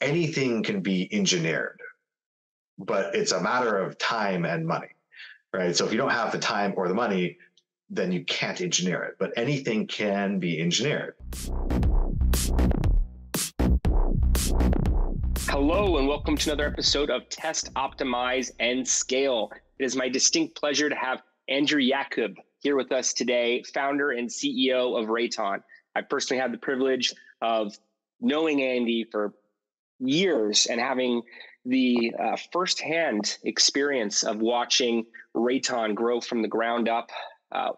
anything can be engineered, but it's a matter of time and money, right? So if you don't have the time or the money, then you can't engineer it, but anything can be engineered. Hello, and welcome to another episode of Test, Optimize, and Scale. It is my distinct pleasure to have Andrew Yakub here with us today, founder and CEO of Rayton. I personally had the privilege of knowing Andy for years and having the firsthand experience of watching Rayton grow from the ground up,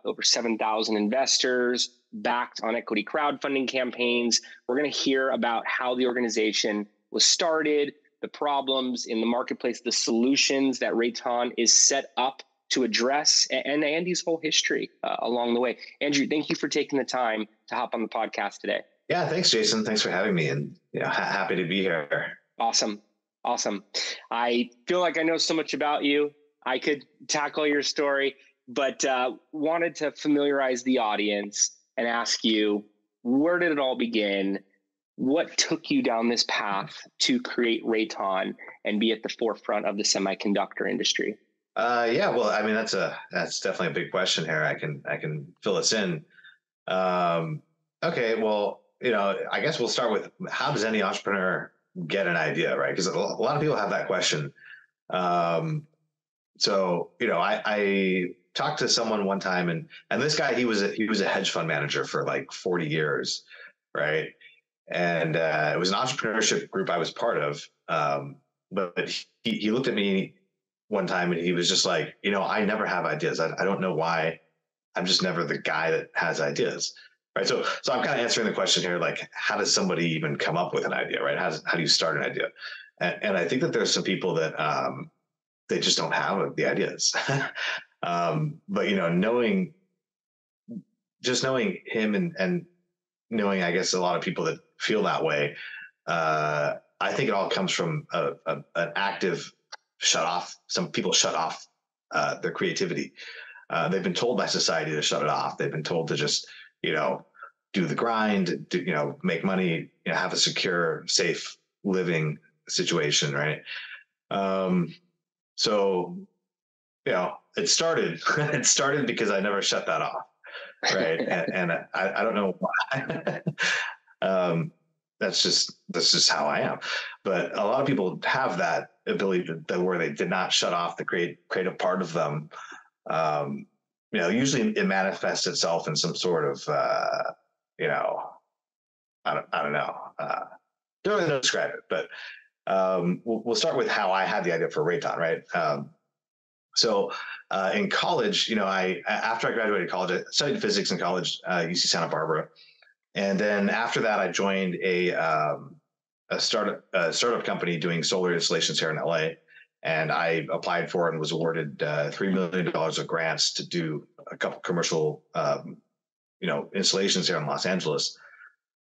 over 7,000 investors, backed on equity crowdfunding campaigns. We're going to hear about how the organization was started, the problems in the marketplace, the solutions that Rayton is set up to address, and Andy's whole history along the way. Andrew, thank you for taking the time to hop on the podcast today. Yeah, thanks, Jason. Thanks for having me, and happy to be here. Awesome. I feel like I know so much about you. I could tackle your story, but wanted to familiarize the audience and ask you, where did it all begin? What took you down this path to create Rayton and be at the forefront of the semiconductor industry? Well, I mean, that's definitely a big question here. I can fill us in. Okay, well, I guess we'll start with, how does any entrepreneur get an idea, right? Because a lot of people have that question. I talked to someone one time, and this guy, he was a hedge fund manager for like 40 years, right? And it was an entrepreneurship group I was part of. But he looked at me one time and he was just like, I never have ideas. I don't know why. I'm just never the guy that has ideas. Right. So I'm kind of answering the question here, like, how does somebody even come up with an idea, right? How do you start an idea? And I think that there's some people that they just don't have the ideas. But knowing him and knowing, I guess, a lot of people that feel that way, I think it all comes from an active shut off. Some people shut off their creativity. They've been told by society to shut it off. They've been told to just do the grind, make money, have a secure, safe living situation, right? It started because I never shut that off, right? and I don't know why. That's just how I am. But a lot of people have that ability where they did not shut off the creative part of them. Usually it manifests itself in some sort of, I don't know. Don't really know how to describe it, but we'll start with how I had the idea for Rayton, right? In college, after I graduated college, I studied physics in college, UC Santa Barbara. And then after that, I joined a startup company doing solar installations here in LA. And I applied for and was awarded $3 million of grants to do a couple commercial, installations here in Los Angeles.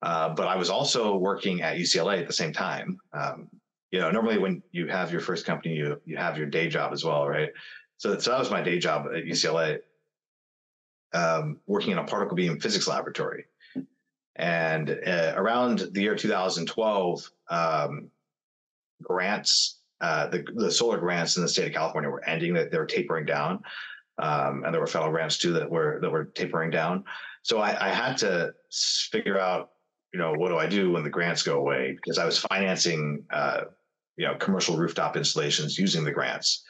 But I was also working at UCLA at the same time. Normally when you have your first company, you have your day job as well, right? So that was my day job at UCLA, working in a particle beam physics laboratory. And around the year 2012, grants, the solar grants in the state of California were ending, that they were tapering down. And there were federal grants too that were tapering down. So I had to figure out, what do I do when the grants go away? Because I was financing, commercial rooftop installations using the grants.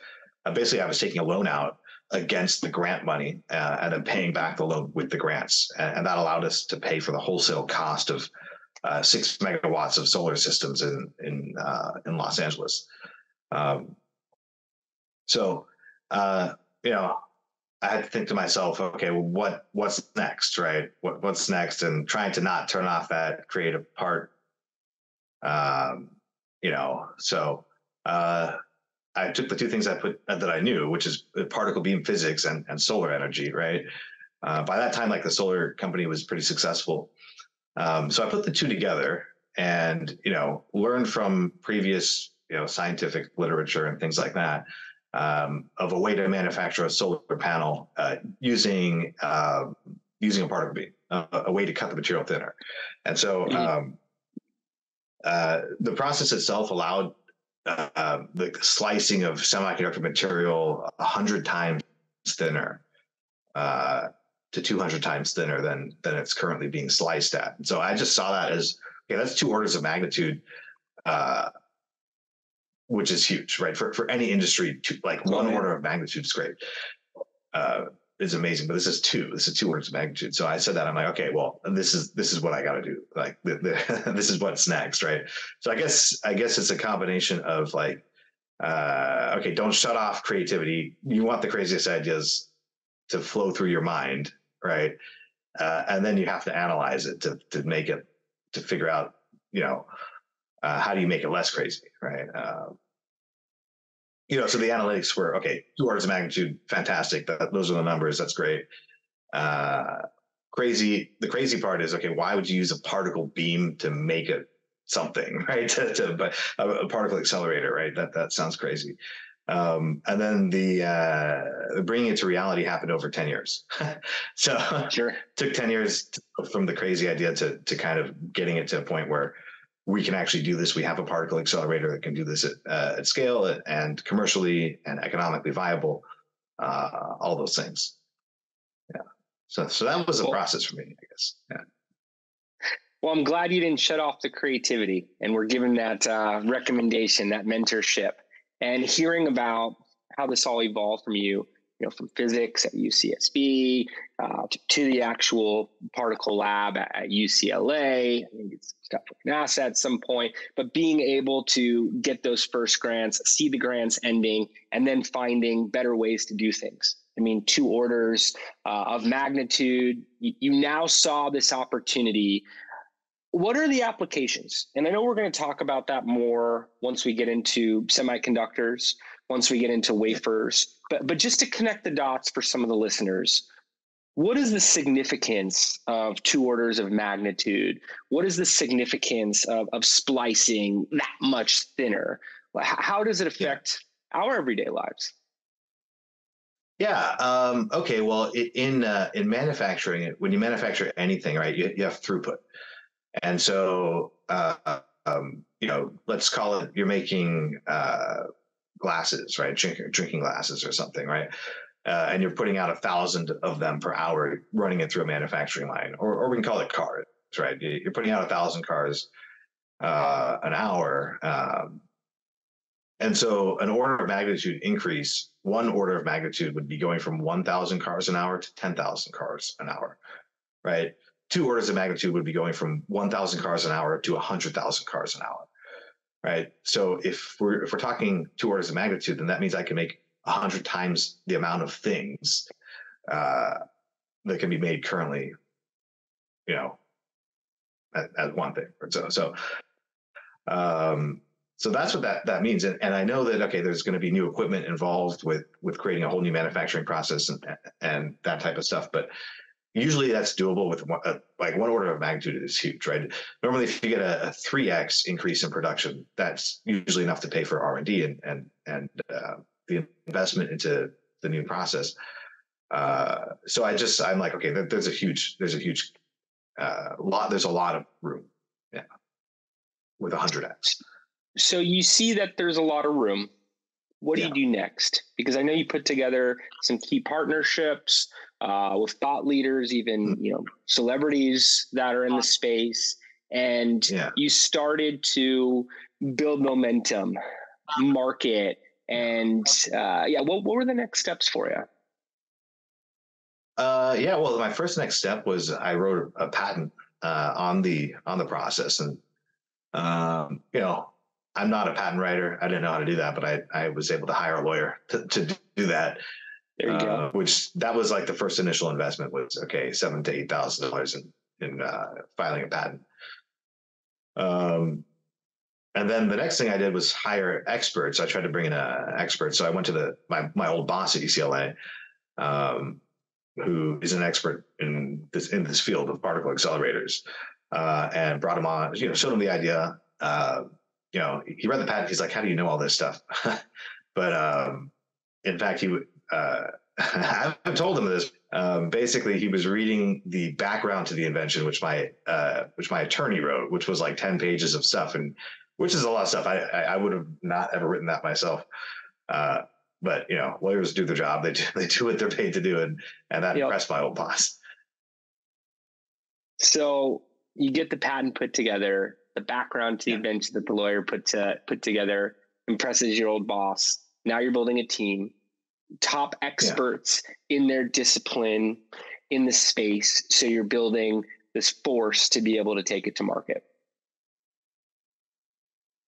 Basically, I was taking a loan out against the grant money and then paying back the loan with the grants. And that allowed us to pay for the wholesale cost of 6 megawatts of solar systems in Los Angeles. I had to think to myself, okay, well, what's next, right? What's next? And trying to not turn off that creative part. I took the two things that I knew, which is particle beam physics and solar energy, right? By that time, the solar company was pretty successful. So I put the two together and, learned from previous, scientific literature and things like that, of a way to manufacture a solar panel using a particle beam, a way to cut the material thinner. And so the process itself allowed the slicing of semiconductor material 100 times thinner to 200 times thinner than it's currently being sliced at. And so I just saw that as, okay, that's 2 orders of magnitude, which is huge, right? For any industry, like 1 order of magnitude is great. Is amazing, but this is 2 orders of magnitude. So I said that, I'm like, okay, well, this is what I got to do. Like this is what's next, right? So I guess it's a combination of like, okay, don't shut off creativity. You want the craziest ideas to flow through your mind, right? And then you have to analyze it to make it, to figure out, how do you make it less crazy, right? So the analytics were, okay, 2 orders of magnitude, fantastic. Those are the numbers. That's great. Crazy. The crazy part is, okay, why would you use a particle beam to make it something, right? But a particle accelerator, right? That sounds crazy. And then the bringing it to reality happened over 10 years. So sure. Took 10 years from the crazy idea to kind of getting it to a point where we can actually do this. We have a particle accelerator that can do this at scale and commercially and economically viable, all those things. Yeah. So that was a process for me, I guess. Yeah. Well, I'm glad you didn't shut off the creativity and we're given that recommendation, that mentorship, and hearing about how this all evolved from you, from physics at UCSB to the actual particle lab at UCLA. I think it's stuff with NASA at some point, but being able to get those first grants, see the grants ending, and then finding better ways to do things. I mean, 2 orders of magnitude. You now saw this opportunity. What are the applications? And I know we're going to talk about that more once we get into semiconductors, once we get into wafers, but just to connect the dots for some of the listeners, what is the significance of 2 orders of magnitude? What is the significance of splicing that much thinner? How does it affect our everyday lives? Yeah. Okay. Well, in manufacturing, when you manufacture anything, right, you have throughput. And so, let's call it, you're making glasses, right? Drinking glasses or something, right? And you're putting out 1,000 of them per hour, running it through a manufacturing line, or we can call it cars, right? You're putting out 1,000 cars an hour. And so an order of magnitude increase, 1 order of magnitude would be going from 1,000 cars an hour to 10,000 cars an hour, right? 2 orders of magnitude would be going from 1,000 cars an hour to 100,000 cars an hour, right? So if we're talking 2 orders of magnitude, then that means I can make 100 times the amount of things that can be made currently, as one thing. So that's what that means. And I know that, okay, there's going to be new equipment involved with creating a whole new manufacturing process and that type of stuff. But usually that's doable with 1 order of magnitude is huge, right? Normally, if you get a 3x increase in production, that's usually enough to pay for R&D and the investment into the new process. So I'm like, okay, there's a lot of room, with 100x. So you see that there's a lot of room. What do you do next? Because I know you put together some key partnerships with thought leaders, even celebrities that are in the space, and you started to build momentum, market, and what were the next steps for you? Well, my first next step was I wrote a patent on the process, and I'm not a patent writer. I didn't know how to do that, but I was able to hire a lawyer to do that. There you go. Which that was like the first initial investment was, okay, $7,000 to $8,000 in filing a patent. And then the next thing I did was hire experts. I tried to bring in an expert. So I went to my old boss at UCLA, who is an expert in this field of particle accelerators, and brought him on. Showed him the idea. He read the patent. He's like, "How do you know all this stuff?" But in fact, I haven't told him this. Basically, he was reading the background to the invention, which my attorney wrote, which was like 10 pages of stuff, and which is a lot of stuff. I would have not ever written that myself. But lawyers do their job. They do what they're paid to do, and that impressed my old boss. So you get the patent put together, the background to the invention that the lawyer put together impresses your old boss. Now you're building a team, top experts in their discipline, in the space. So you're building this force to be able to take it to market.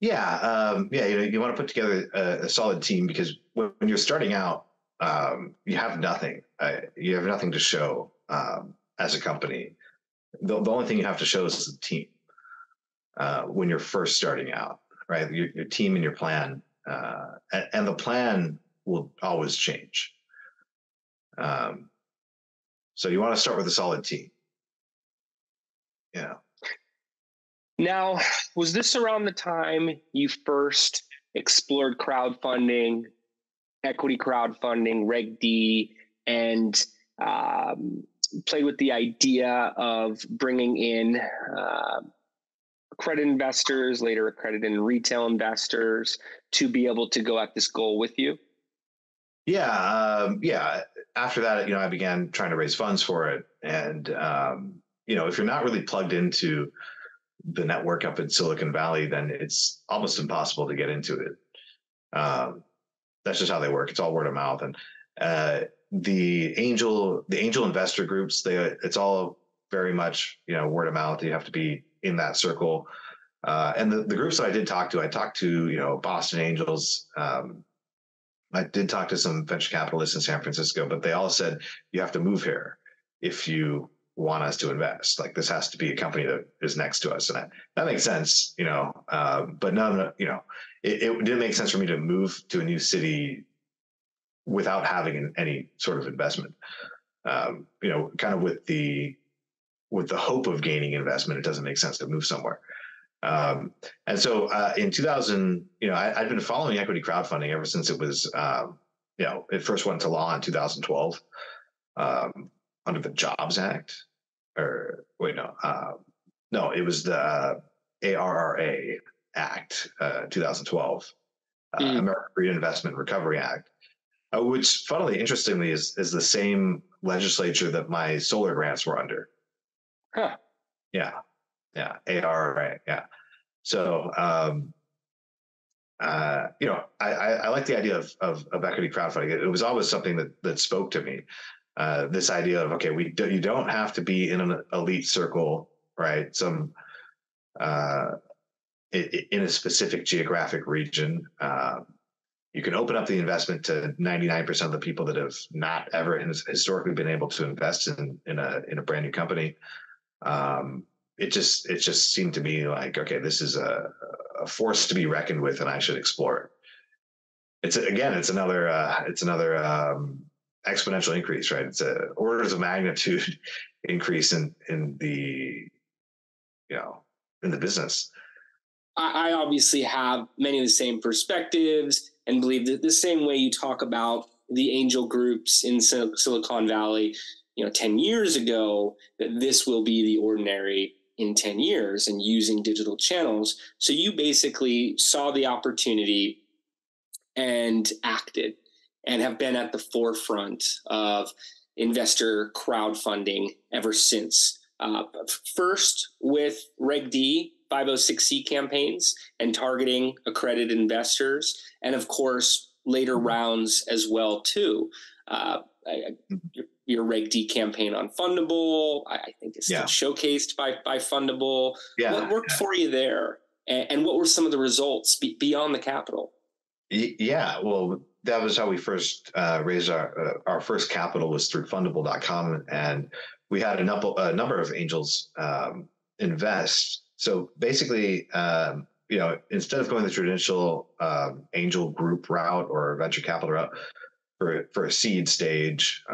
Yeah. You want to put together a solid team, because when you're starting out, you have nothing. You have nothing to show as a company. The only thing you have to show is the team when you're first starting out, right? Your team and your plan, and the plan will always change. So you want to start with a solid team. Yeah. Now, was this around the time you first explored crowdfunding, equity crowdfunding, Reg D, and played with the idea of bringing in accredited investors, later accredited retail investors, to be able to go at this goal with you? Yeah. After that, I began trying to raise funds for it. And, if you're not really plugged into the network up in Silicon Valley, then it's almost impossible to get into it. That's just how they work. It's all word of mouth. And the angel investor groups, it's all very much, word of mouth. You have to be in that circle. And the groups that I talked to, Boston Angels. I did talk to some venture capitalists in San Francisco, but they all said, you have to move here if you want us to invest. Like, this has to be a company that is next to us. And that makes sense, but no, it didn't make sense for me to move to a new city without having any sort of investment. Kind of with the hope of gaining investment, it doesn't make sense to move somewhere. And so in 2000, I'd been following equity crowdfunding ever since it was, it first went into law in 2012 under the Jobs Act. Or wait, no, it was the ARRA Act, 2012, American Reinvestment Recovery Act, which, funnily, interestingly, is the same legislature that my solar grants were under. Huh. Yeah, ARRA. Yeah. So, I like the idea of equity crowdfunding. It was always something that spoke to me. This idea of, okay, you don't have to be in an elite circle, right? In a specific geographic region. You can open up the investment to 99% of the people that have not ever historically been able to invest in a brand new company. It just seemed to me like, okay, this is a force to be reckoned with, and I should explore it. It's another exponential increase, right? It's a orders of magnitude increase in the business. I obviously have many of the same perspectives and believe that the same way you talk about the angel groups in Silicon Valley, 10 years ago, that this will be the ordinary in 10 years and using digital channels. So you basically saw the opportunity and acted, and have been at the forefront of investor crowdfunding ever since. First with Reg D, 506C campaigns and targeting accredited investors, and of course later rounds as well too. Your Reg D campaign on Fundable, I think, is still showcased by Fundable. What worked for you there, and what were some of the results beyond the capital? Yeah, well, that was how we first raised our first capital, was through Fundable.com, and we had a number of angels invest. So basically, instead of going the traditional angel group route or venture capital route for a seed stage,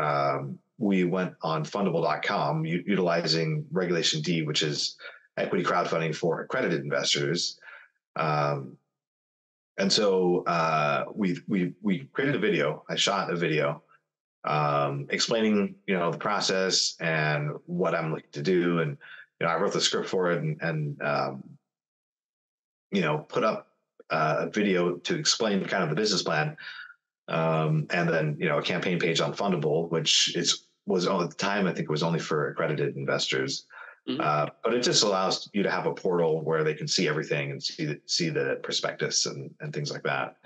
we went on Fundable.com utilizing Regulation D, which is equity crowdfunding for accredited investors. And so we created a video. I shot a video explaining, the process and what I'm looking to do. And, I wrote the script for it and put up a video to explain kind of the business plan. And then, a campaign page on Fundable, which was at the time, I think it was only for accredited investors. Mm-hmm. But it just allows you to have a portal where they can see everything and see the prospectus and things like that.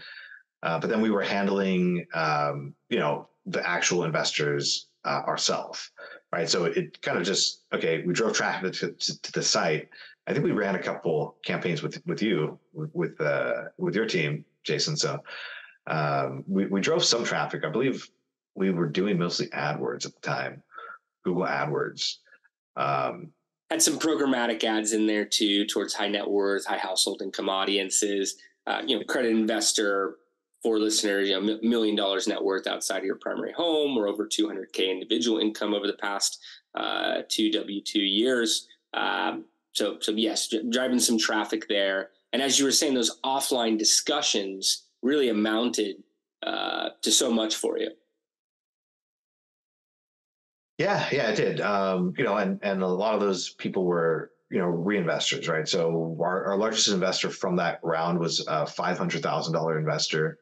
But then we were handling, the actual investors ourselves, right? So it kind of just, we drove traffic to the site. I think we ran a couple campaigns with you, with your team, Jason. So we drove some traffic. I believe we were doing mostly AdWords at the time, Google AdWords. Had some programmatic ads in there too, towards high net worth, high household income audiences. Credit investor for listeners, $1 million net worth outside of your primary home, or over 200K individual income over the past 2 W2 years. So yes, driving some traffic there. And as you were saying, those offline discussions really amounted to so much for you. Yeah, it did. And a lot of those people were, reinvestors, right? So our largest investor from that round was a $500,000 investor.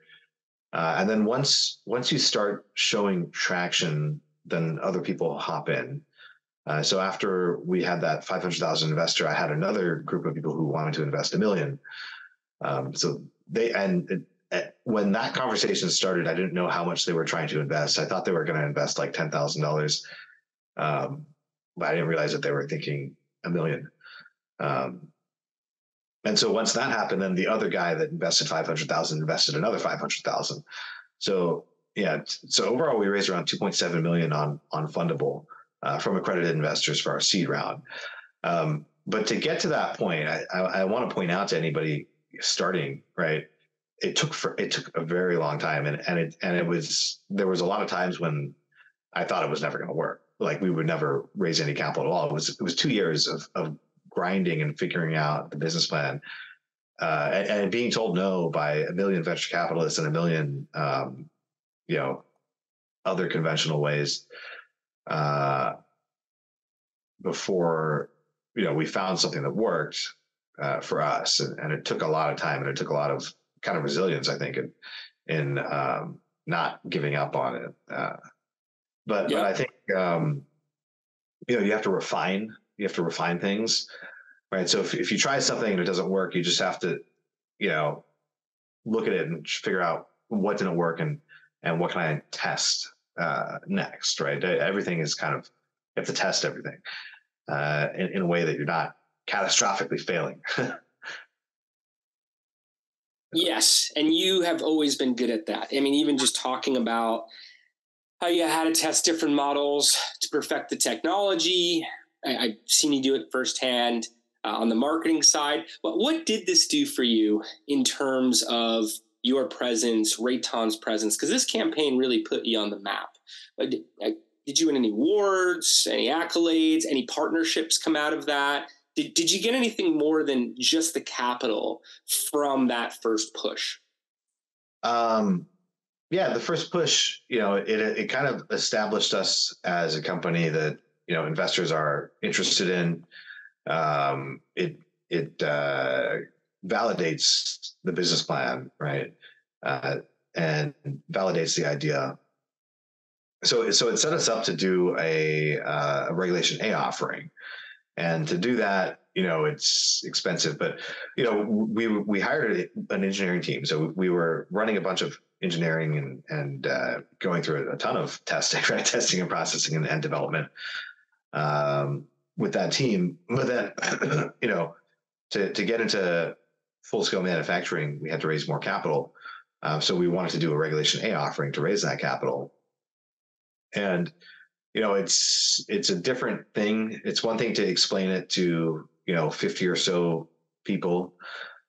And then once you start showing traction, then other people hop in. So after we had that 500,000 investor, I had another group of people who wanted to invest $1 million. When that conversation started, I didn't know how much they were trying to invest. I thought they were going to invest like $10,000. But I didn't realize that they were thinking $1 million. And so once that happened, then the other guy that invested 500,000 invested another 500,000. So overall we raised around 2.7 million on Fundable from accredited investors for our seed round. But to get to that point, I want to point out to anybody starting, right? It took a very long time, and there was a lot of times when I thought it was never going to work. Like we would never raise any capital at all. It was 2 years of grinding and figuring out the business plan, and being told no by 1 million venture capitalists and 1 million, other conventional ways, before, we found something that worked, for us. And it took a lot of time, and it took a lot of kind of resilience, I think, in not giving up on it. But I think, you have to refine things, right? So if you try something and it doesn't work, you just have to, look at it and figure out what didn't work and what can I test next, right? Everything is kind of, you have to test everything in a way that you're not catastrophically failing. Yes, and you have always been good at that. I mean, even just talking about how you had to test different models to perfect the technology. I've seen you do it firsthand on the marketing side. But what did this do for you in terms of your presence, Rayton's presence? Because this campaign really put you on the map. Did you win any awards, any accolades, any partnerships come out of that? Did you get anything more than just the capital from that first push? The first push, it kind of established us as a company that, investors are interested in. It validates the business plan, right? And validates the idea. So it set us up to do a Regulation A offering. And to do that, it's expensive, but, we hired an engineering team. So we were running a bunch of engineering and going through a ton of testing, right? Testing and processing and development with that team. But then, to get into full scale manufacturing, we had to raise more capital. So we wanted to do a Regulation A offering to raise that capital. And, it's a different thing. It's one thing to explain it to, 50 or so people.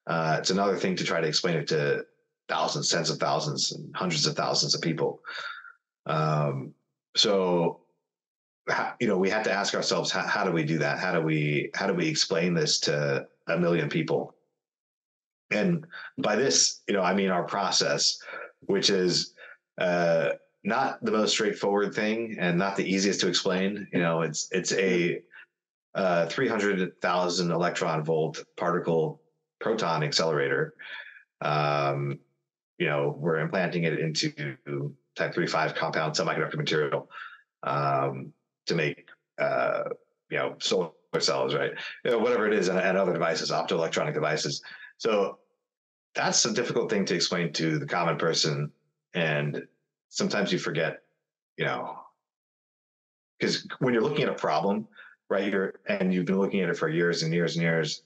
It's another thing to try to explain it to thousands, tens of thousands, and hundreds of thousands of people. So, we had to ask ourselves, how do we do that? How do we explain this to 1 million people? And by this, I mean our process, which is, not the most straightforward thing and not the easiest to explain. It's a 300,000 electron volt particle proton accelerator. We're implanting it into type 35 compound semiconductor material to make solar cells, right? Whatever it is, and other devices, optoelectronic devices. So that's a difficult thing to explain to the common person, and sometimes you forget, because when you're looking at a problem, right, you've been looking at it for years and years and years,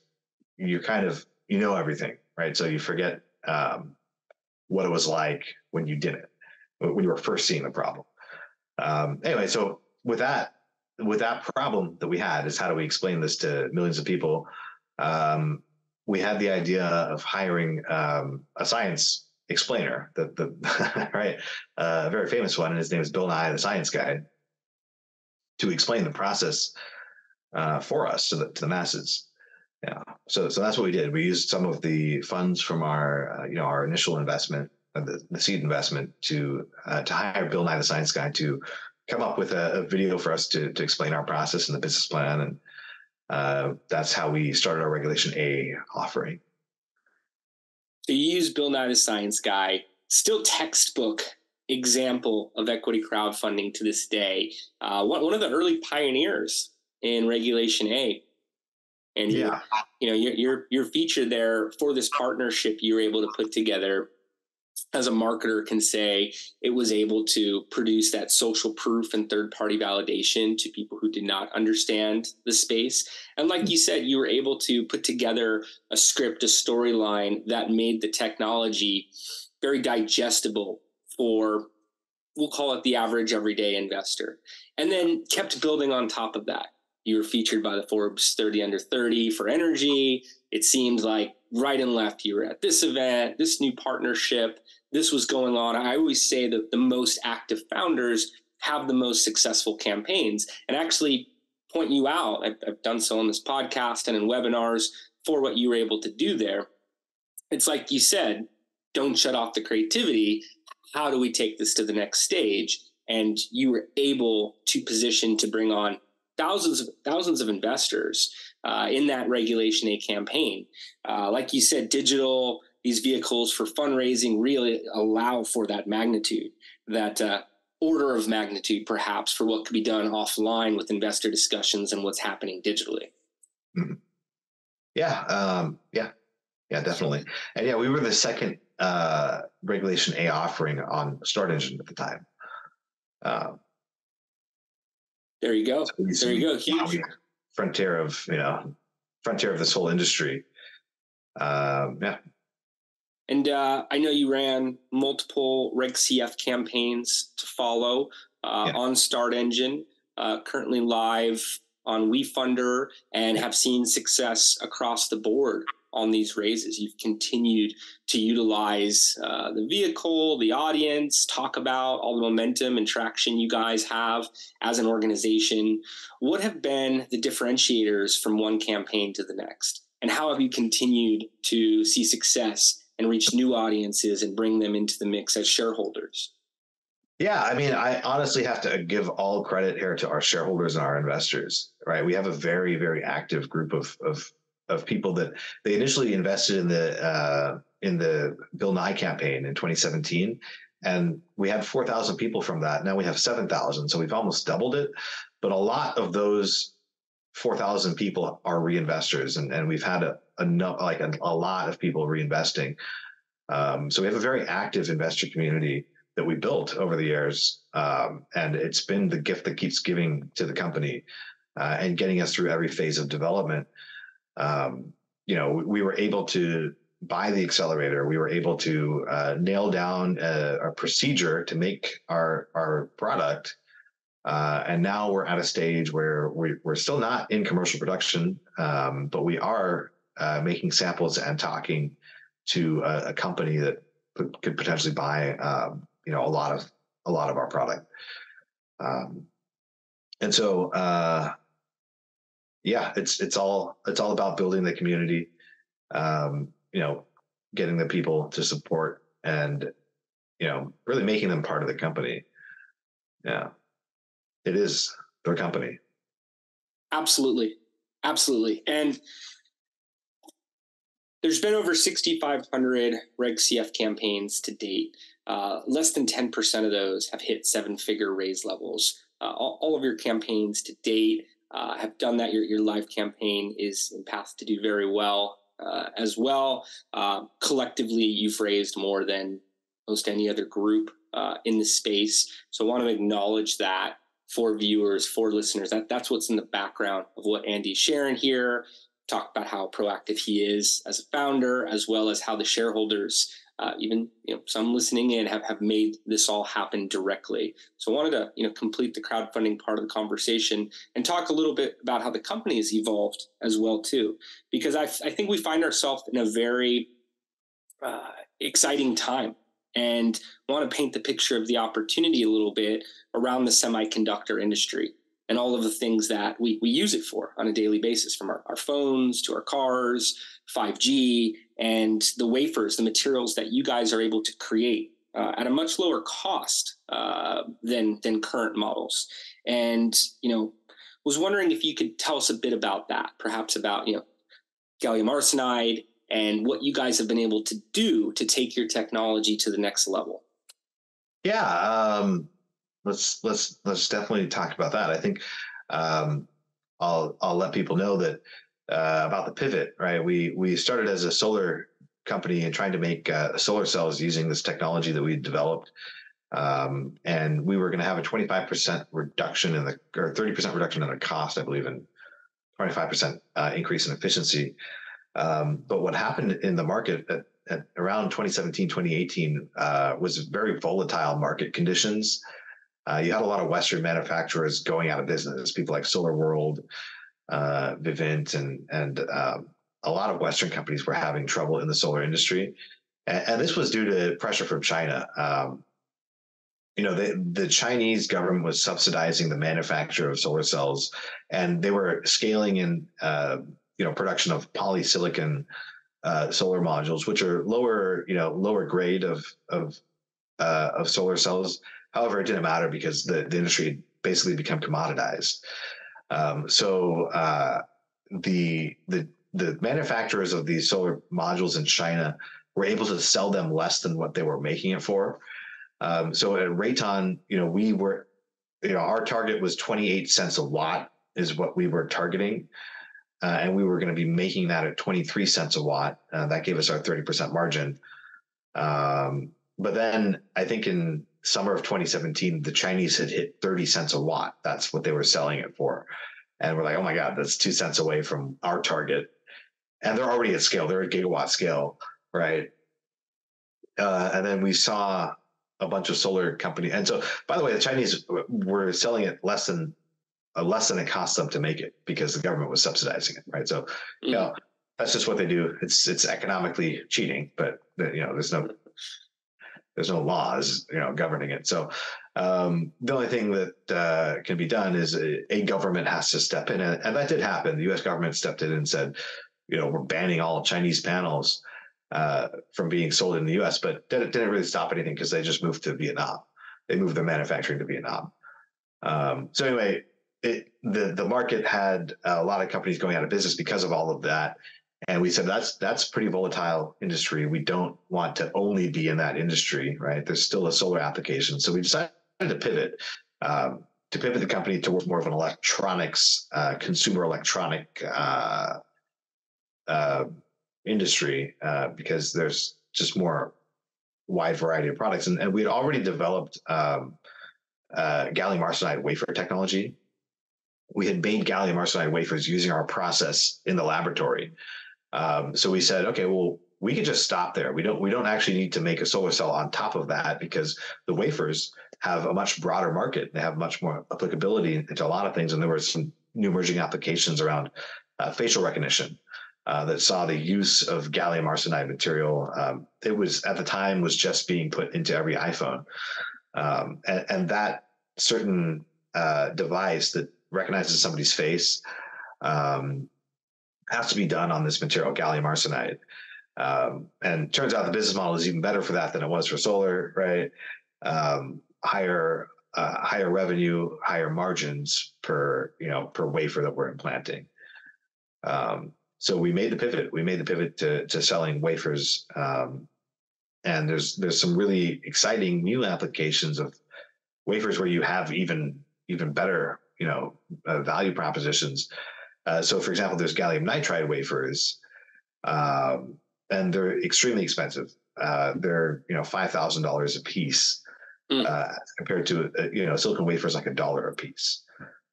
you kind of everything, right? So you forget what it was like when you did it, when you were first seeing the problem. Anyway, so with that problem that we had, is how do we explain this to millions of people? We had the idea of hiring a science explainer, the right, a very famous one, and his name is Bill Nye, the Science Guy, to explain the process for us to the masses. Yeah, so that's what we did. We used some of the funds from our our initial investment, the seed investment, to hire Bill Nye, the Science Guy, to come up with a video for us to explain our process and the business plan, and that's how we started our Regulation A offering. So you use Bill Nye the Science Guy, still textbook example of equity crowdfunding to this day. One of the early pioneers in Regulation A, and yeah, you're featured there for this partnership you were able to put together. As a marketer can say, it was able to produce that social proof and third-party validation to people who did not understand the space. And like you said, you were able to put together a script, a storyline that made the technology very digestible for, we'll call it, the average everyday investor. And then kept building on top of that. You were featured by the Forbes 30 Under 30 for energy. It seemed like right and left, you were at this event, this new partnership, this was going on. I always say that the most active founders have the most successful campaigns, and actually point you out. I've done so on this podcast and in webinars for what you were able to do there. It's like you said, don't shut off the creativity. How do we take this to the next stage? And you were able to position to bring on thousands of investors in that Regulation A campaign. Like you said, these vehicles for fundraising really allow for that magnitude, that order of magnitude, perhaps, for what could be done offline with investor discussions and what's happening digitally. Mm-hmm. Yeah, definitely. And yeah, we were the second Regulation A offering on Start Engine at the time. There you go. So huge frontier of this whole industry. Yeah. And I know you ran multiple Reg CF campaigns to follow on Start Engine, currently live on WeFunder, and have seen success across the board on these raises. You've continued to utilize the vehicle, the audience, talk about all the momentum and traction you guys have as an organization. What have been the differentiators from one campaign to the next? And how have you continued to see success and reach new audiences and bring them into the mix as shareholders? Yeah, I mean, I honestly have to give all credit here to our shareholders and our investors, right? We have a very, very active group of people that they initially invested in the Bill Nye campaign in 2017, and we had 4,000 people from that. Now we have 7,000, so we've almost doubled it. But a lot of those 4,000 people are reinvestors, and we've had a lot of people reinvesting. So we have a very active investor community that we built over the years, and it's been the gift that keeps giving to the company and getting us through every phase of development. We were able to buy the accelerator. We were able to nail down a procedure to make our product. And now we're at a stage where we're still not in commercial production, but we are making samples and talking to a company that could potentially buy a lot of our product. And so it's all about building the community, getting the people to support, and really making them part of the company. Yeah, it is their company. Absolutely. Absolutely. And there's been over 6,500 Reg CF campaigns to date. Less than 10% of those have hit seven-figure raise levels. All of your campaigns to date have done that. Your live campaign is in path to do very well as well. Collectively, you've raised more than most any other group in the space. So I want to acknowledge that for viewers, for listeners. That's what's in the background of what Andy's sharing here. Talk about how proactive he is as a founder, as well as how the shareholders, even some listening in, have made this all happen directly. So I wanted to complete the crowdfunding part of the conversation and talk a little bit about how the company has evolved as well too, because I think we find ourselves in a very exciting time, and want to paint the picture of the opportunity a little bit around the semiconductor industry and all of the things that we use it for on a daily basis, from our phones to our cars, 5G, and the wafers, the materials that you guys are able to create at a much lower cost than current models. And, was wondering if you could tell us a bit about that, perhaps about, gallium arsenide and what you guys have been able to do to take your technology to the next level. Yeah. Let's definitely talk about that. I think I'll let people know that about the pivot, right? We started as a solar company and trying to make solar cells using this technology that we developed, and we were going to have a 25% reduction or 30% reduction in the cost, I believe, and 25% increase in efficiency. But what happened in the market at around 2017, 2018 was very volatile market conditions. You had a lot of Western manufacturers going out of business, people like SolarWorld, Vivint, and a lot of Western companies were having trouble in the solar industry. And this was due to pressure from China. The Chinese government was subsidizing the manufacture of solar cells, and they were scaling in, production of polysilicon solar modules, which are lower grade of solar cells. However, it didn't matter because the industry had basically become commoditized. So the manufacturers of these solar modules in China were able to sell them less than what they were making it for. So at Rayton, we were, our target was 28 cents a watt is what we were targeting. And we were going to be making that at 23 cents a watt. That gave us our 30% margin. But then I think in summer of 2017, the Chinese had hit 30 cents a watt. That's what they were selling it for. And we're like, oh my God, that's 2 cents away from our target. And they're already at scale. They're at gigawatt scale, right? And then we saw a bunch of solar companies. And so, by the way, the Chinese were selling it less than it cost them to make it because the government was subsidizing it, right? So, that's just what they do. It's economically cheating, but there's no laws, governing it. So the only thing that can be done is a government has to step in, and that did happen. The U.S. government stepped in and said, we're banning all Chinese panels from being sold in the U.S., but didn't really stop anything because they just moved to Vietnam. They moved their manufacturing to Vietnam. So anyway, the market had a lot of companies going out of business because of all of that. And we said, that's pretty volatile industry. We don't want to only be in that industry, right? There's still a solar application. So we decided to pivot the company towards more of an electronics, consumer electronic industry, because there's just more wide variety of products. And we had already developed gallium arsenide wafer technology. We had made gallium arsenide wafers using our process in the laboratory. So we said, okay, well, we could just stop there. We don't actually need to make a solar cell on top of that, because the wafers have a much broader market. They have much more applicability into a lot of things. And there were some new emerging applications around facial recognition that saw the use of gallium arsenide material. It was, at the time, was just being put into every iPhone. And that certain device that recognizes somebody's face has to be done on this material, gallium arsenide. And turns out the business model is even better for that than it was for solar, right? Higher higher revenue, higher margins per wafer that we're implanting. So we made the pivot. We made the pivot to selling wafers, and there's some really exciting new applications of wafers where you have even better value propositions. So, for example, there's gallium nitride wafers, and they're extremely expensive. They're $5,000 a piece, compared to silicon wafers like $1 a piece,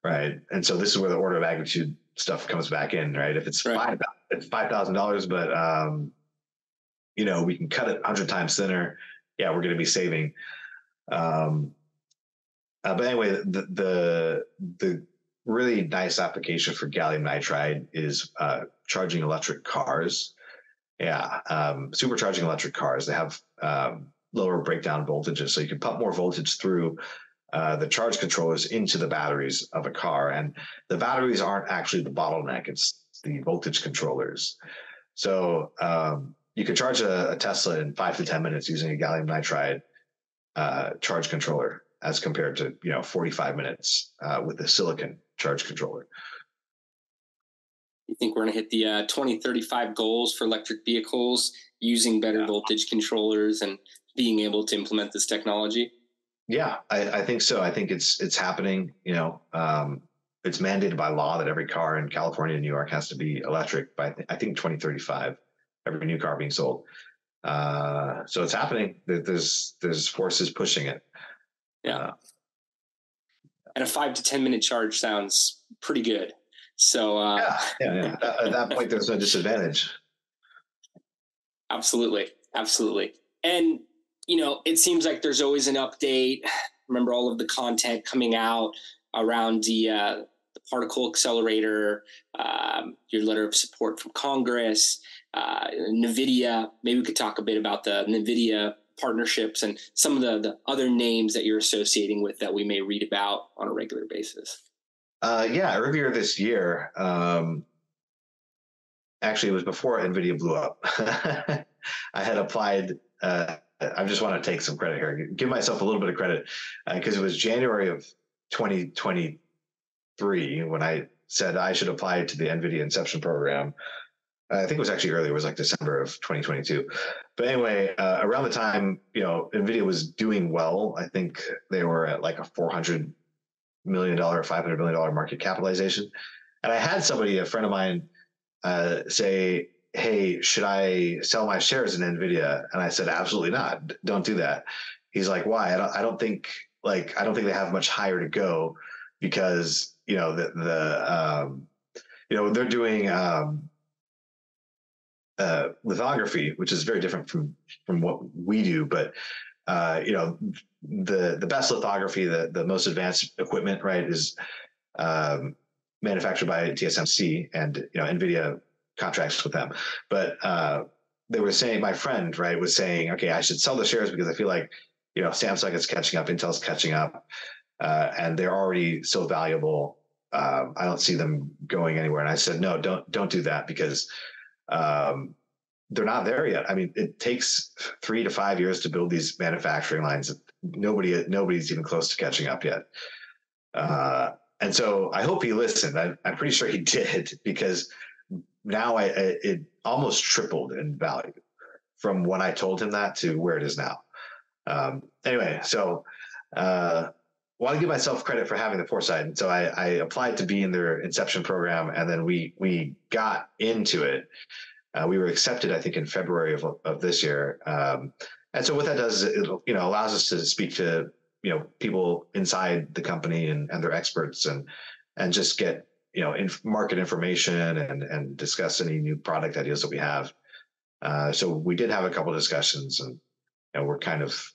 right? And so this is where the order of magnitude stuff comes back in, right? If it's $5,000, but we can cut it 100 times thinner. Yeah, we're going to be saving. But anyway, the really nice application for gallium nitride is charging electric cars. Yeah, supercharging electric cars. They have lower breakdown voltages, so you can pump more voltage through the charge controllers into the batteries of a car. And the batteries aren't actually the bottleneck; it's the voltage controllers. So you can charge a Tesla in 5 to 10 minutes using a gallium nitride charge controller, as compared to 45 minutes with the silicon charge controller. You think we're going to hit the 2035 goals for electric vehicles using better voltage controllers and being able to implement this technology? Yeah, I think so. I think it's happening. It's mandated by law that every car in California and New York has to be electric by I think 2035. Every new car being sold. So it's happening. There's forces pushing it. Yeah. And a 5 to 10 minute charge sounds pretty good. So yeah. At that point, there's no disadvantage. Absolutely. And it seems like there's always an update. Remember all of the content coming out around the particle accelerator, your letter of support from Congress, NVIDIA. Maybe we could talk a bit about the NVIDIA partnerships and some of the other names that you're associating with that we may read about on a regular basis. Earlier this year, actually it was before NVIDIA blew up. I had applied, I just want to take some credit here, give myself a little bit of credit, because it was January of 2023 when I said I should apply to the NVIDIA Inception program. I think it was actually earlier. It was like December of 2022. But anyway, around the time, NVIDIA was doing well. I think they were at like a $400 million, $500 million market capitalization. And I had somebody, a friend of mine, say, hey, should I sell my shares in NVIDIA? And I said, absolutely not. Don't do that. He's like, why? I don't think they have much higher to go, because, they're doing lithography, which is very different from what we do. But the best lithography, the most advanced equipment, right, is manufactured by TSMC, and NVIDIA contracts with them. But they were saying, my friend, right, was saying, okay, I should sell the shares because I feel like Samsung is catching up, Intel's catching up, and they're already so valuable. I don't see them going anywhere. And I said, no, don't do that, because they're not there yet. I mean, it takes 3 to 5 years to build these manufacturing lines. Nobody's even close to catching up yet. And so I hope he listened. I'm pretty sure he did, because now it almost tripled in value from when I told him that to where it is now. Anyway, so want to give myself credit for having the foresight. And so I applied to be in their Inception program, and then we got into it. We were accepted, I think, in February of this year. And so what that does is it allows us to speak to people inside the company and their experts, and just get market information and discuss any new product ideas that we have. So we did have a couple of discussions, and we're kind of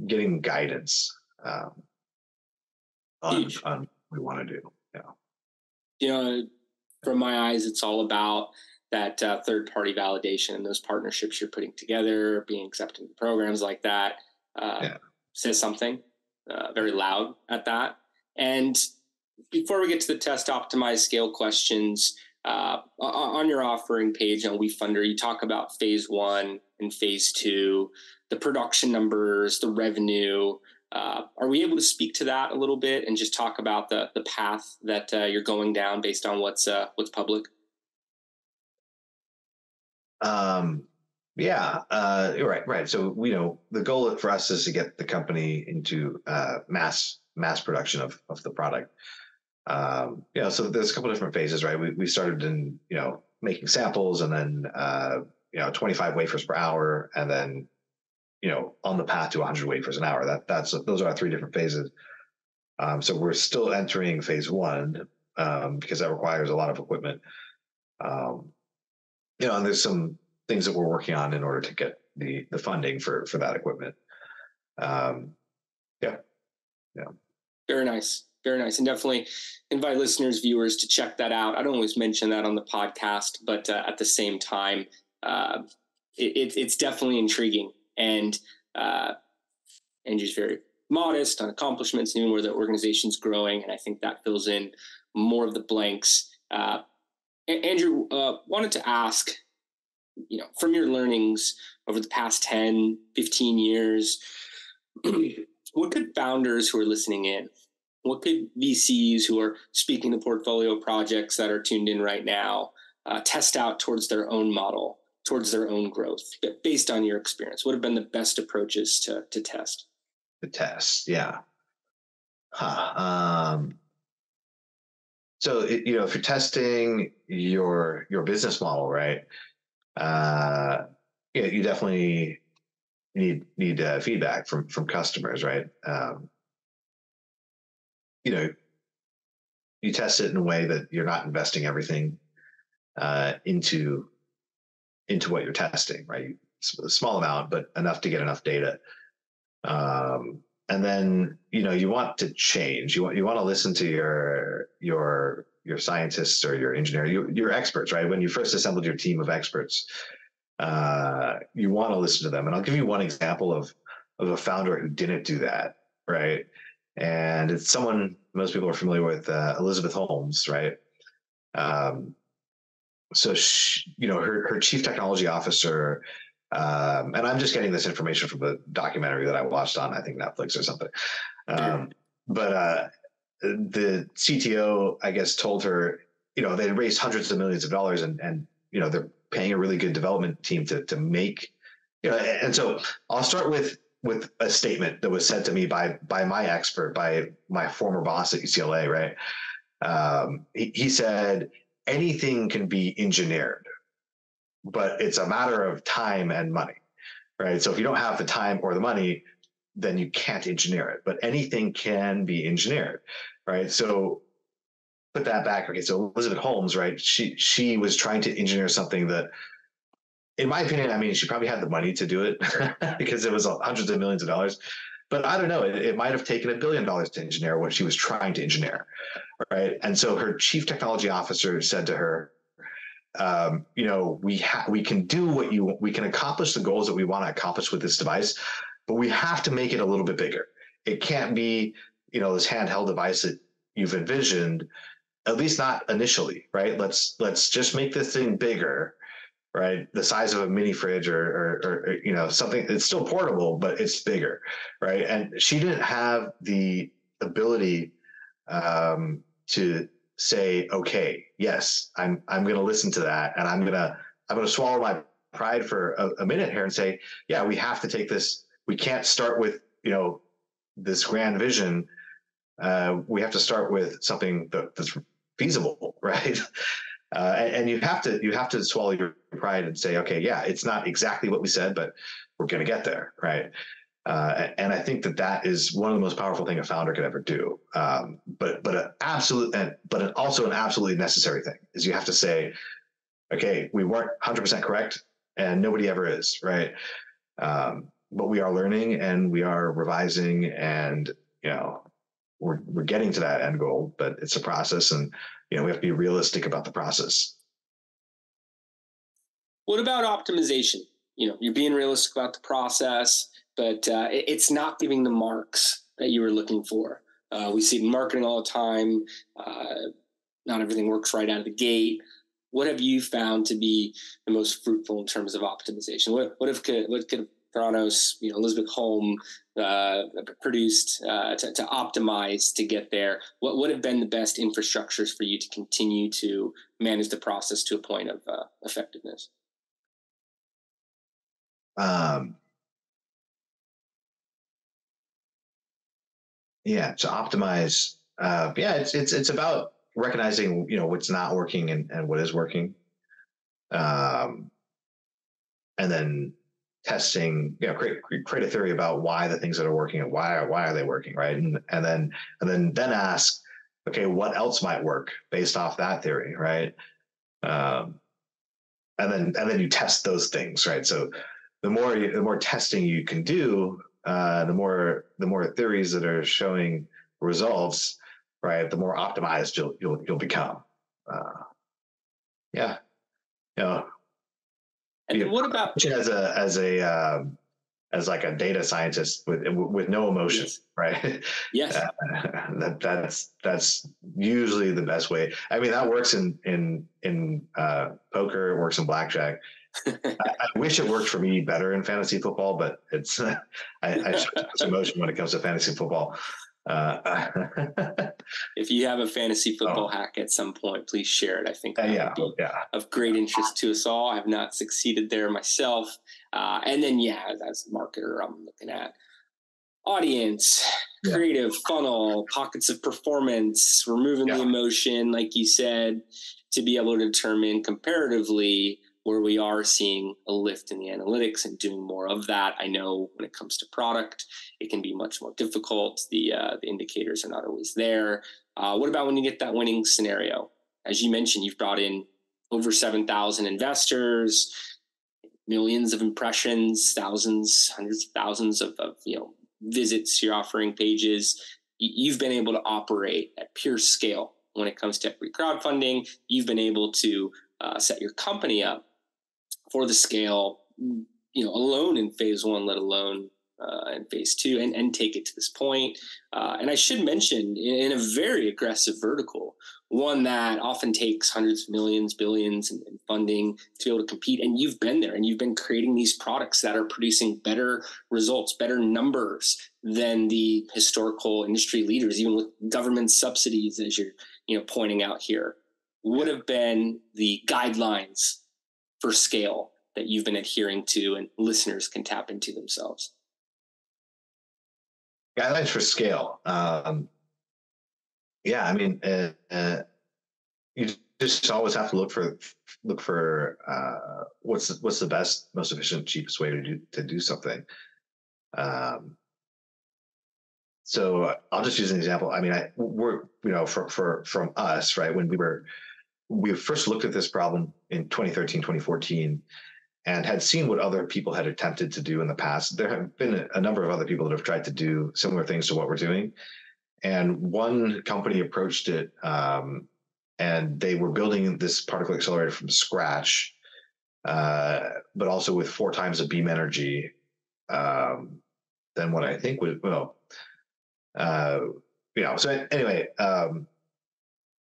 getting guidance on what we want to do. From my eyes, it's all about that third-party validation and those partnerships you're putting together, being accepted in programs like that, says something very loud at that. And before we get to the test optimized scale questions, on your offering page on WeFunder, you talk about phase 1 and phase 2, the production numbers, the revenue, Are we able to speak to that a little bit and just talk about the path that you're going down based on what's public? You're right. So, the goal for us is to get the company into mass production of the product. So there's a couple of different phases, right? We started in, making samples, and then, 25 wafers per hour, and then, on the path to 100 wafers an hour. Those are our three different phases. So we're still entering phase one, because that requires a lot of equipment. And there's some things that we're working on in order to get the funding for that equipment. Very nice. Very nice. And definitely invite listeners, viewers to check that out. I don't always mention that on the podcast, but at the same time, it's definitely intriguing. And Andrew's very modest on accomplishments, even where the organization's growing. And I think that fills in more of the blanks. Andrew, wanted to ask, from your learnings over the past 10, 15 years, what could founders who are listening in, what could VCs who are speaking to portfolio projects that are tuned in right now test out towards their own model, towards their own growth, based on your experience? What have been the best approaches to test? The test, yeah. So, if you're testing your business model, right? You definitely need feedback from customers, right? You test it in a way that you're not investing everything into what you're testing, right? A small amount, but enough to get enough data. And then you want to change. You want to listen to your scientists or your engineer, your experts, right? When you first assembled your team of experts, you want to listen to them. And I'll give you one example of a founder who didn't do that, right? And it's someone most people are familiar with, Elizabeth Holmes, right? So she, her chief technology officer, and I'm just getting this information from the documentary that I watched on, I think, Netflix or something. But the CTO, I guess, told her, they raised hundreds of millions of dollars, and they're paying a really good development team to make, and so I'll start with a statement that was said to me by my expert, by my former boss at UCLA, right? He said, anything can be engineered, but it's a matter of time and money, right? So if you don't have the time or the money, then you can't engineer it, but anything can be engineered, right? So put that back. Okay, so Elizabeth Holmes, right? She was trying to engineer something that, in my opinion, I mean, she probably had the money to do it because it was hundreds of millions of dollars. But I don't know, it might have taken $1 billion to engineer what she was trying to engineer, right? And so her chief technology officer said to her, we can do we can accomplish the goals that we want to accomplish with this device, but we have to make it a little bit bigger. It can't be, this handheld device that you've envisioned, at least not initially, right? Let's just make this thing bigger, right? The size of a mini fridge or something. It's still portable, but it's bigger, right? And she didn't have the ability to say, okay, yes, I'm going to listen to that, and I'm going to swallow my pride for a minute here and say, yeah, we have to take this. We can't start with this grand vision. We have to start with something that's feasible, right? And you have to swallow your pride and say, okay, yeah, it's not exactly what we said, but we're going to get there, right? And I think that is one of the most powerful thing a founder could ever do. But also an absolutely necessary thing is you have to say, okay, we weren't 100% correct, and nobody ever is, right? But we are learning and we are revising, and we're getting to that end goal. But it's a process, and we have to be realistic about the process. What about optimization? You're being realistic about the process, but it's not giving the marks that you were looking for. We see it in marketing all the time. Not everything works right out of the gate. What have you found to be the most fruitful in terms of optimization? What could Theranos, Elizabeth Holm produced to optimize to get there. What would have been the best infrastructures for you to continue to manage the process to a point of effectiveness? To optimize. It's about recognizing, what's not working and what is working. And then testing, create a theory about why the things that are working and why are they working, right? And then ask, okay, what else might work based off that theory, right? And then you test those things, right? So the more testing you can do, the more theories that are showing results, right? The more optimized you'll become. And what about as like a data scientist with no emotion, yes. right? Yes. That's usually the best way. I mean, that works in poker, it works in blackjack. I wish it worked for me better in fantasy football, but it's I show too much emotion when it comes to fantasy football. If you have a fantasy football hack at some point, please share it. I think that would be of great interest to us all. I have not succeeded there myself. And then, as a marketer, I'm looking at audience, creative funnel, pockets of performance, removing the emotion, like you said, to be able to determine comparatively where we are seeing a lift in the analytics and doing more of that. I know when it comes to product, it can be much more difficult. The indicators are not always there. What about when you get that winning scenario? As you mentioned, you've brought in over 7,000 investors, millions of impressions, thousands, hundreds of thousands of visits to your offering pages. You've been able to operate at pure scale when it comes to equity crowdfunding. You've been able to set your company up for the scale, alone in phase one, let alone in phase two, and take it to this point. And I should mention, in a very aggressive vertical, one that often takes hundreds of millions, billions in funding to be able to compete. And you've been there, and you've been creating these products that are producing better results, better numbers than the historical industry leaders, even with government subsidies, as you're pointing out here. Would have been the guidelines for scale that you've been adhering to and listeners can tap into themselves? Guidelines for scale. You just always have to look for what's the best, most efficient, cheapest way to do something. So I'll just use an example. I mean, from us, right, when we first looked at this problem in 2013, 2014, and had seen what other people had attempted to do in the past. There have been a number of other people that have tried to do similar things to what we're doing. And one company approached it, and they were building this particle accelerator from scratch, but also with 4 times the beam energy than what I think was, So anyway,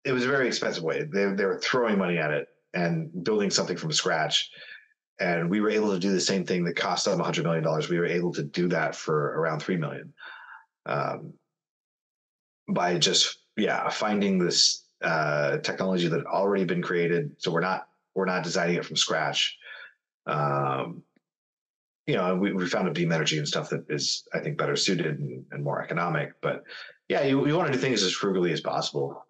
it was a very expensive way. They were throwing money at it and building something from scratch. And we were able to do the same thing that cost them $100 million. We were able to do that for around $3 million by just finding this technology that had already been created. So we're not designing it from scratch. We found a beam energy and stuff that is, I think, better suited and more economic. But you want to do things as frugally as possible.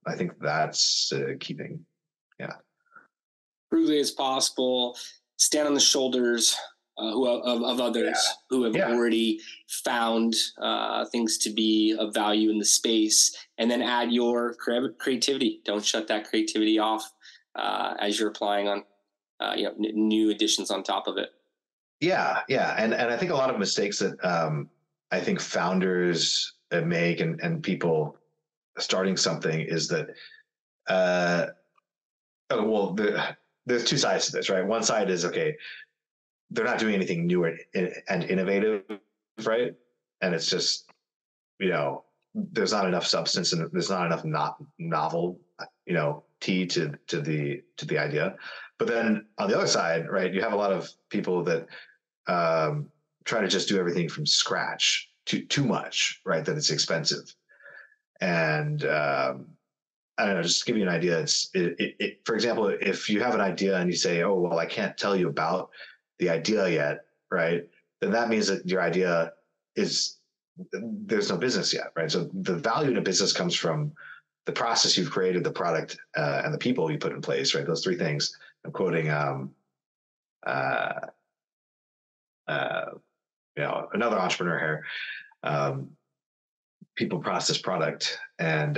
I think that's a key thing. Yeah. Frugally as possible, stand on the shoulders of others who have already found things to be of value in the space, and then add your creativity. Don't shut that creativity off as you're applying on new additions on top of it. And I think a lot of mistakes that I think founders make and people starting something is that there's 2 sides to this, right? One side is, okay, they're not doing anything new and innovative, right? And it's just, there's not enough substance and there's not enough novel, tea to the idea. But then on the other side, right, you have a lot of people that try to just do everything from scratch too much, right? That it's expensive. And I don't know, just to give you an idea, for example, if you have an idea and you say, oh, well, I can't tell you about the idea yet, right? Then that means that your idea there's no business yet, right? So the value in a business comes from the process you've created, the product, and the people you put in place, right? Those three things. I'm quoting, another entrepreneur here. People, process, product, and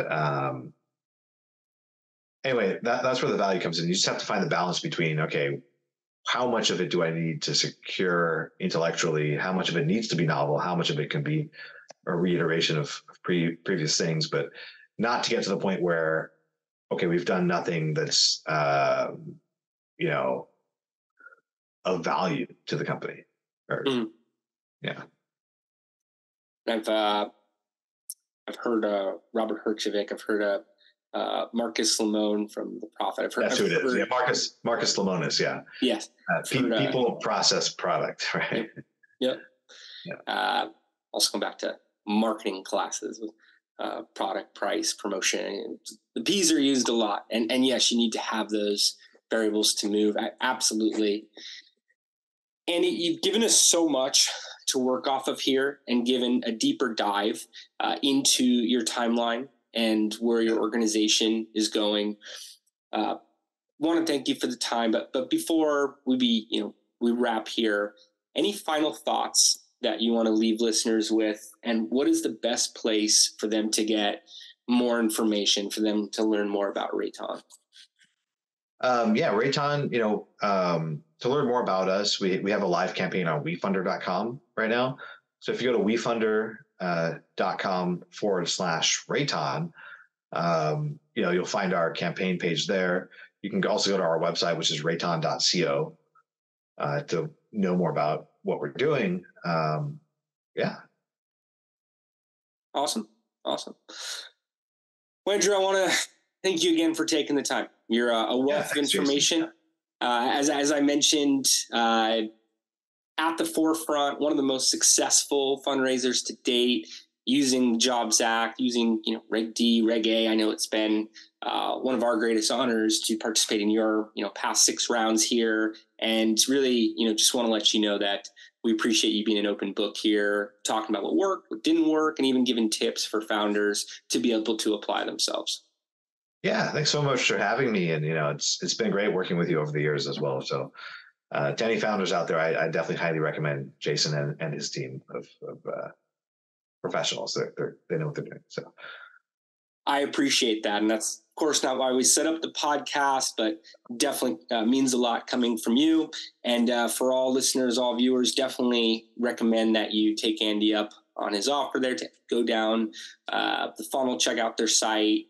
anyway, that's where the value comes in. You just have to find the balance between, okay, how much of it do I need to secure intellectually? How much of it needs to be novel? How much of it can be a reiteration of previous things, but not to get to the point where, okay, we've done nothing that's, of value to the company. Yeah. I've heard Robert Herjavec. I've heard Marcus Lemon from The Prophet. That's who it is. Yeah, Marcus Lemonis. Yeah. Yes. People, process, product. Right. Yep. Yeah. Also come back to marketing classes with product, price, promotion. The P's are used a lot, and yes, you need to have those variables to move. Absolutely. Andy, you've given us so much to work off of here, and given a deeper dive into your timeline and where your organization is going. Want to thank you for the time, but before we wrap here, any final thoughts that you want to leave listeners with, and what is the best place for them to get more information, for them to learn more about Rayton? Rayton, to learn more about us, we have a live campaign on wefunder.com right now. So if you go to wefunder.com/Rayton, you'll find our campaign page there. You can also go to our website, which is rayton.co, to know more about what we're doing. Awesome. Well, Andrew, I want to thank you again for taking the time. You're a wealth of information. As I mentioned, at the forefront, one of the most successful fundraisers to date, using Jobs Act, using Reg D, Reg A. I know it's been one of our greatest honors to participate in your past 6 rounds here, and really just want to let you know that we appreciate you being an open book here, talking about what worked, what didn't work, and even giving tips for founders to be able to apply themselves. Yeah, thanks so much for having me, and it's been great working with you over the years as well. So, to any founders out there, I definitely highly recommend Jason and his team of professionals. They know what they're doing. So, I appreciate that, and that's of course not why we set up the podcast, but definitely means a lot coming from you. And for all listeners, all viewers, definitely recommend that you take Andy up on his offer there to go down the funnel, check out their site.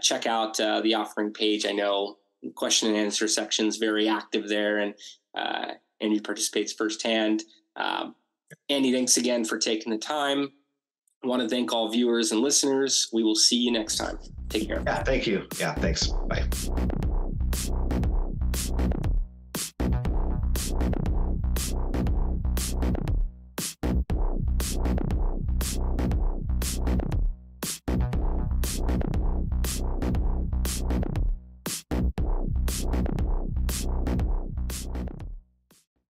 Check out the offering page. I know the question and answer section is very active there, and Andy participates firsthand. Andy, thanks again for taking the time. I want to thank all viewers and listeners. We will see you next time. Take care. Yeah, thank you. Yeah, thanks. Bye.